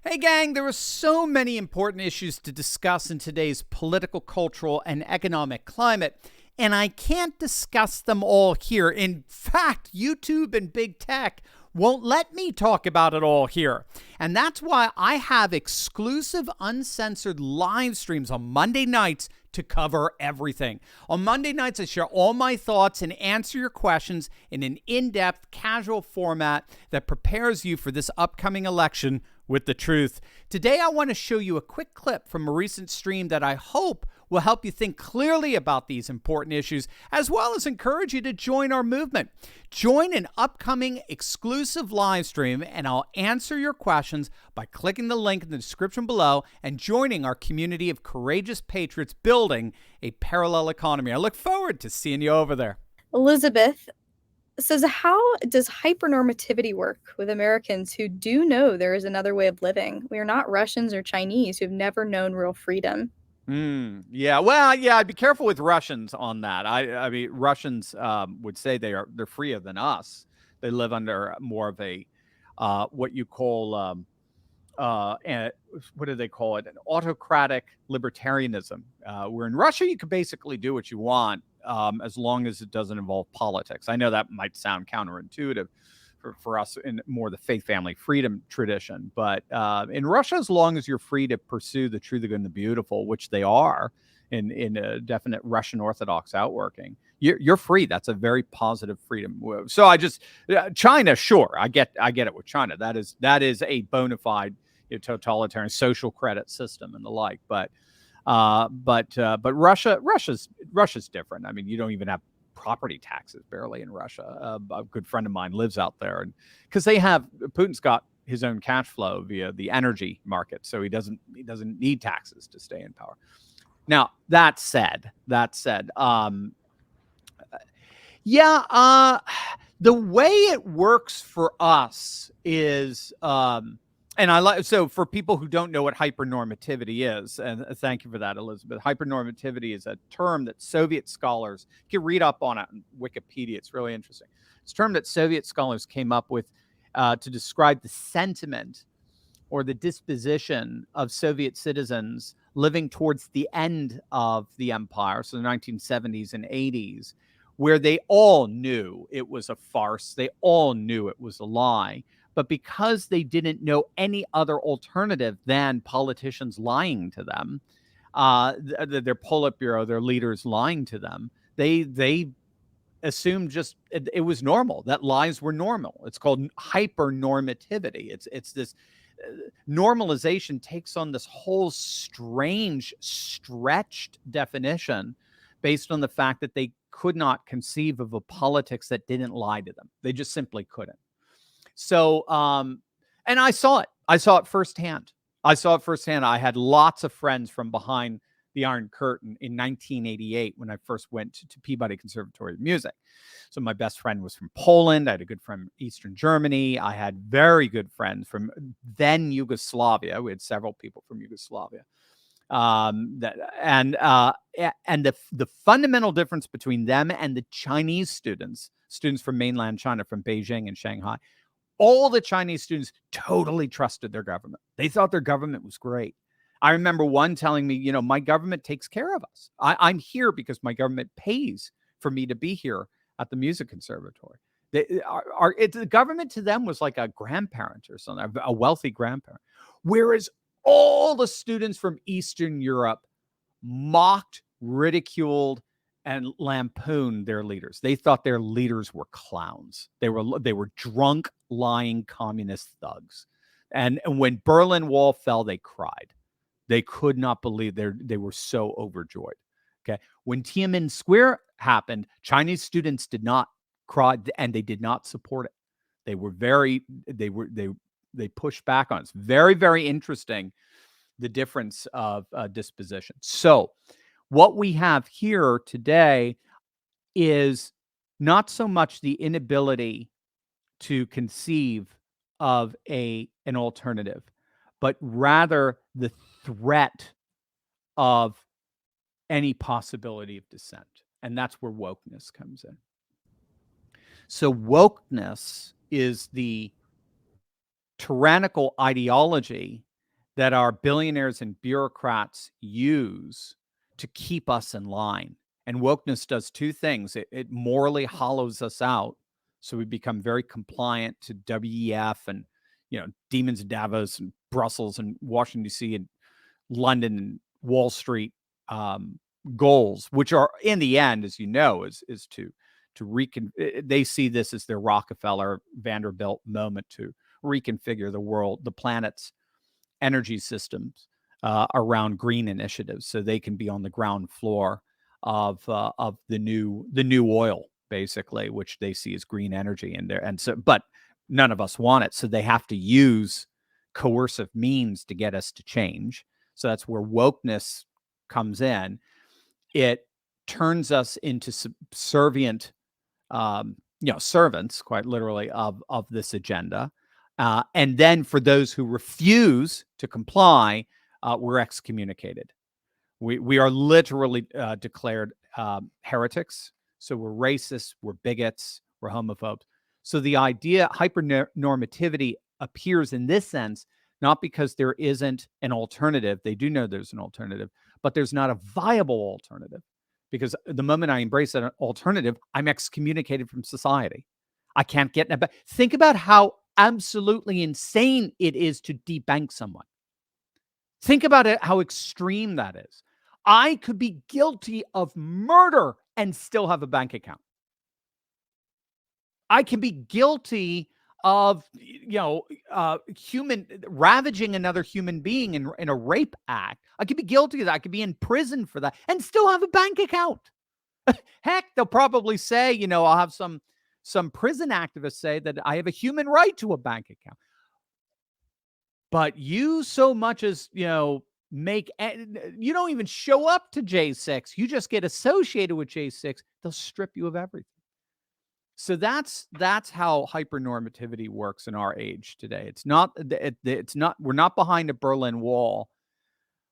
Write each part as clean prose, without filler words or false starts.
Hey, gang, there are so many important issues to discuss in today's political, cultural, and economic climate, and I can't discuss them all here. In fact, YouTube and big tech won't let me talk about it all here. And that's why I have exclusive, uncensored live streams on Monday nights to cover everything. On Monday nights, I share all my thoughts and answer your questions in an in-depth, casual format that prepares you for this upcoming election with the truth. Today, I want to show you a quick clip from a recent stream that I hope will help you think clearly about these important issues, as well as encourage you to join our movement. Join an upcoming exclusive live stream, and I'll answer your questions by clicking the link in the description below and joining our community of courageous patriots building a parallel economy. I look forward to seeing you over there. Elizabeth says, how does hypernormativity work with Americans who do know there is another way of living? We are not Russians or Chinese who've never known real freedom. Yeah. Well, yeah. I'd be careful with Russians on that. I mean, Russians would say they're freer than us. They live under more of a what you call what do they call it? An autocratic libertarianism. Where in Russia, you can basically do what you want as long as it doesn't involve politics. I know that might sound counterintuitive for us in more the faith, family, freedom tradition. But in Russia, as long as you're free to pursue the true, the good, and the beautiful, which they are in a definite Russian Orthodox outworking, you're free. That's a very positive freedom. So I just China, sure, I get it with China. That is a bona fide totalitarian social credit system and the like. But Russia's different. I mean, you don't even have property taxes barely in Russia. A good friend of mine lives out there, and because Putin's got his own cash flow via the energy market, so he doesn't need taxes to stay in power. Now that said, the way it works for us is and I like, so for people who don't know what hypernormativity is, and thank you for that, Elizabeth. Hypernormativity is a term that Soviet scholars, you can read up on it on Wikipedia. It's really interesting. It's a term that Soviet scholars came up with to describe the sentiment or the disposition of Soviet citizens living towards the end of the empire, so the 1970s and 80s, where they all knew it was a farce. They all knew it was a lie. But because they didn't know any other alternative than politicians lying to them, their Politburo, their leaders lying to them, they assumed just it was normal, that lies were normal. It's called hypernormativity. It's this normalization takes on this whole strange, stretched definition based on the fact that they could not conceive of a politics that didn't lie to them. They just simply couldn't. So, and I saw it. I saw it firsthand. I had lots of friends from behind the Iron Curtain in 1988 when I first went to Peabody Conservatory of Music. So my best friend was from Poland. I had a good friend from Eastern Germany. I had very good friends from then Yugoslavia. We had several people from Yugoslavia. And the fundamental difference between them and the Chinese students from mainland China, from Beijing and Shanghai, all the Chinese students totally trusted their government. They thought their government was great. I remember one telling me, my government takes care of us. I'm here because my government pays for me to be here at the music conservatory. The government to them was like a grandparent or something, a wealthy grandparent. Whereas all the students from Eastern Europe mocked, ridiculed, and lampooned their leaders. They thought their leaders were clowns. They were drunk, lying communist thugs. And when Berlin Wall fell, they cried. They could not believe they were so overjoyed. Okay. When Tiananmen Square happened, Chinese students did not cry and they did not support it. They pushed back on it. It's very, very interesting, the difference of disposition. So what we have here today is not so much the inability to conceive of an alternative, but rather the threat of any possibility of dissent. And that's where wokeness comes in. So wokeness is the tyrannical ideology that our billionaires and bureaucrats use to keep us in line. And wokeness does two things. It morally hollows us out. So we become very compliant to WEF and, demons in Davos and Brussels and Washington, D.C. and London and Wall Street goals, which are in the end, as you know, is to they see this as their Rockefeller Vanderbilt moment to reconfigure the world, the planet's energy systems around green initiatives, so they can be on the ground floor of the new oil, basically, which they see as green energy in there. And so, but none of us want it, so they have to use coercive means to get us to change. So that's where wokeness comes in. It turns us into subservient, servants, quite literally, of this agenda. And then for those who refuse to comply, we're excommunicated. We are literally declared heretics. So we're racists, we're bigots, we're homophobes. So the idea, hypernormativity, appears in this sense, not because there isn't an alternative. They do know there's an alternative, but there's not a viable alternative. Because the moment I embrace an alternative, I'm excommunicated from society. I can't get in. Think about how absolutely insane it is to debank someone. Think about it, how extreme that is. I could be guilty of murder and still have a bank account. I can be guilty of, ravaging another human being in a rape act. I could be guilty of that. I could be in prison for that and still have a bank account. Heck, they'll probably say, I'll have some prison activists say that I have a human right to a bank account. But you so much as, you don't even show up to J6. You just get associated with J6. They'll strip you of everything. So that's how hypernormativity works in our age today. It's not, we're not behind a Berlin Wall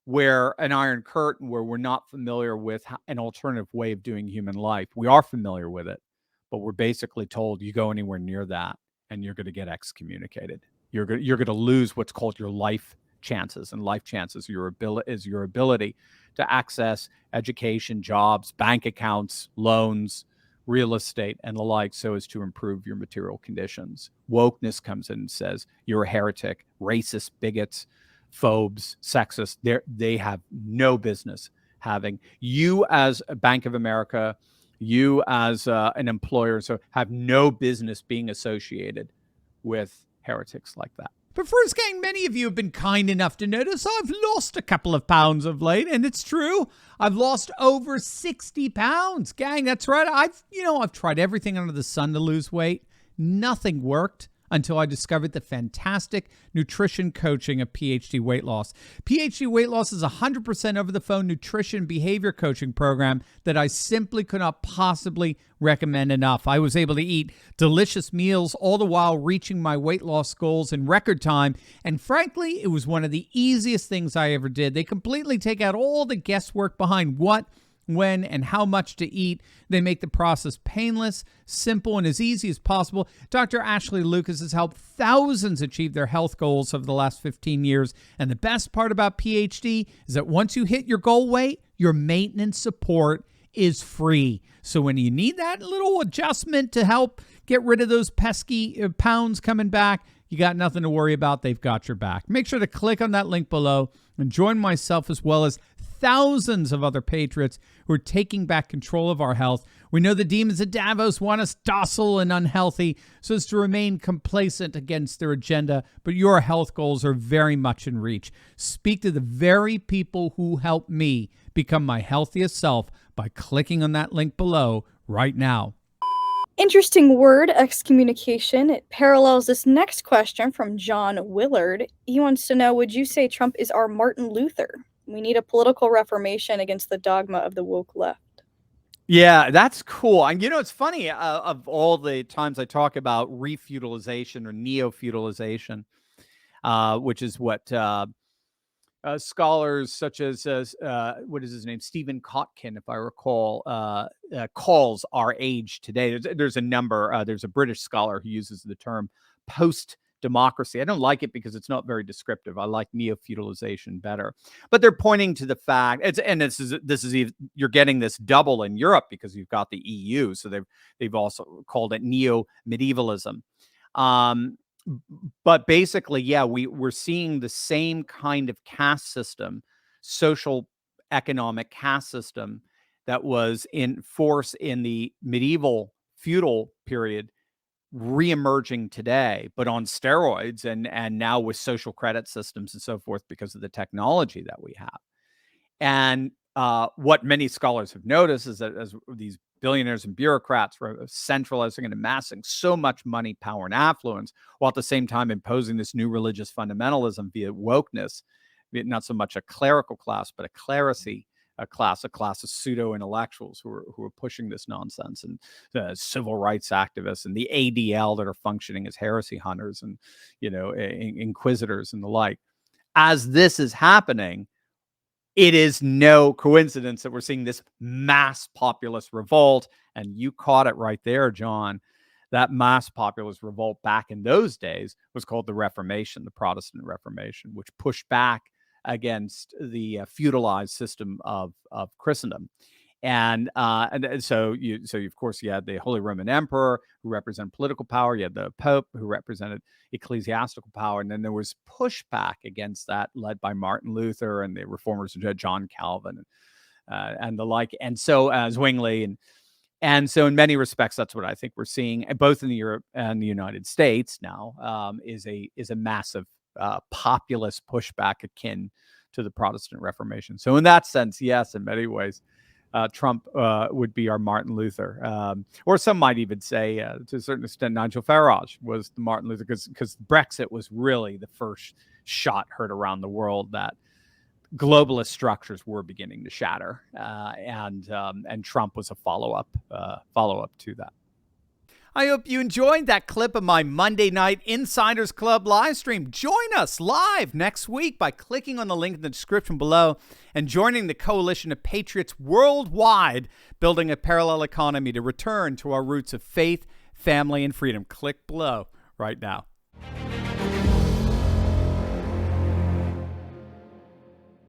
where an Iron Curtain, where we're not familiar with an alternative way of doing human life. We are familiar with it, but we're basically told you go anywhere near that and you're going to get excommunicated. You're going to lose what's called your life chances, and life chances your ability to access education, jobs, bank accounts, loans, real estate, and the like, so as to improve your material conditions. Wokeness comes in and says you're a heretic, racist, bigots, phobes, sexists. They have no business having you as a Bank of America, you as an employer, so have no business being associated with heretics like that. But first, gang, many of you have been kind enough to notice I've lost a couple of pounds of late, and it's true. I've lost over 60 pounds. Gang, that's right. I've tried everything under the sun to lose weight. Nothing worked until I discovered the fantastic nutrition coaching of PhD Weight Loss. PhD Weight Loss is a 100% over-the-phone nutrition behavior coaching program that I simply could not possibly recommend enough. I was able to eat delicious meals, all the while reaching my weight loss goals in record time. And frankly, it was one of the easiest things I ever did. They completely take out all the guesswork behind what, when, and how much to eat. They make the process painless, simple, and as easy as possible. Dr. Ashley Lucas has helped thousands achieve their health goals over the last 15 years. And the best part about PhD is that once you hit your goal weight, your maintenance support is free. So when you need that little adjustment to help get rid of those pesky pounds coming back, you got nothing to worry about. They've got your back. Make sure to click on that link below and join myself as well as thousands of other patriots who are taking back control of our health. We know the demons at Davos want us docile and unhealthy so as to remain complacent against their agenda, but your health goals are very much in reach. Speak to the very people who helped me become my healthiest self by clicking on that link below right now. Interesting word, excommunication. It parallels this next question from John Willard. He wants to know, would you say Trump is our Martin Luther? We need a political reformation against the dogma of the woke left. Yeah, that's cool. And it's funny, of all the times I talk about refeudalization or neo-feudalization, which is what scholars such as, what is his name, Stephen Kotkin, if I recall, calls our age today. There's a number. There's a British scholar who uses the term post democracy. I don't like it because it's not very descriptive. I like neo-feudalization better. But they're pointing to the fact, you're getting this double in Europe because you've got the EU, so they've also called it neo-medievalism. But basically, yeah, we're seeing the same kind of caste system, social economic caste system that was in force in the medieval feudal period reemerging today, but on steroids and now with social credit systems and so forth because of the technology that we have. And what many scholars have noticed is that as these billionaires and bureaucrats were centralizing and amassing so much money, power, and affluence, while at the same time imposing this new religious fundamentalism via wokeness, not so much a clerical class, but a clerisy, a class of pseudo intellectuals who are pushing this nonsense, and civil rights activists and the ADL that are functioning as heresy hunters and inquisitors and the like. As this is happening, it is no coincidence that we're seeing this mass populist revolt, and you caught it right there, John. That mass populist revolt back in those days was called the Reformation, the Protestant Reformation, which pushed back against the feudalized system of Christendom. And so of course you had the Holy Roman Emperor, who represented political power. You had the Pope, who represented ecclesiastical power, and then there was pushback against that, led by Martin Luther and the reformers, John Calvin, and the like. And so Zwingli, and so in many respects, that's what I think we're seeing, both in Europe and the United States now, is a massive populist pushback akin to the Protestant Reformation. So in that sense, yes, in many ways, Trump would be our Martin Luther. Or some might even say, to a certain extent, Nigel Farage was the Martin Luther, because Brexit was really the first shot heard around the world that globalist structures were beginning to shatter. And Trump was a follow-up to that. I hope you enjoyed that clip of my Monday night Insiders Club live stream. Join us live next week by clicking on the link in the description below and joining the coalition of patriots worldwide building a parallel economy to return to our roots of faith, family, and freedom. Click below right now.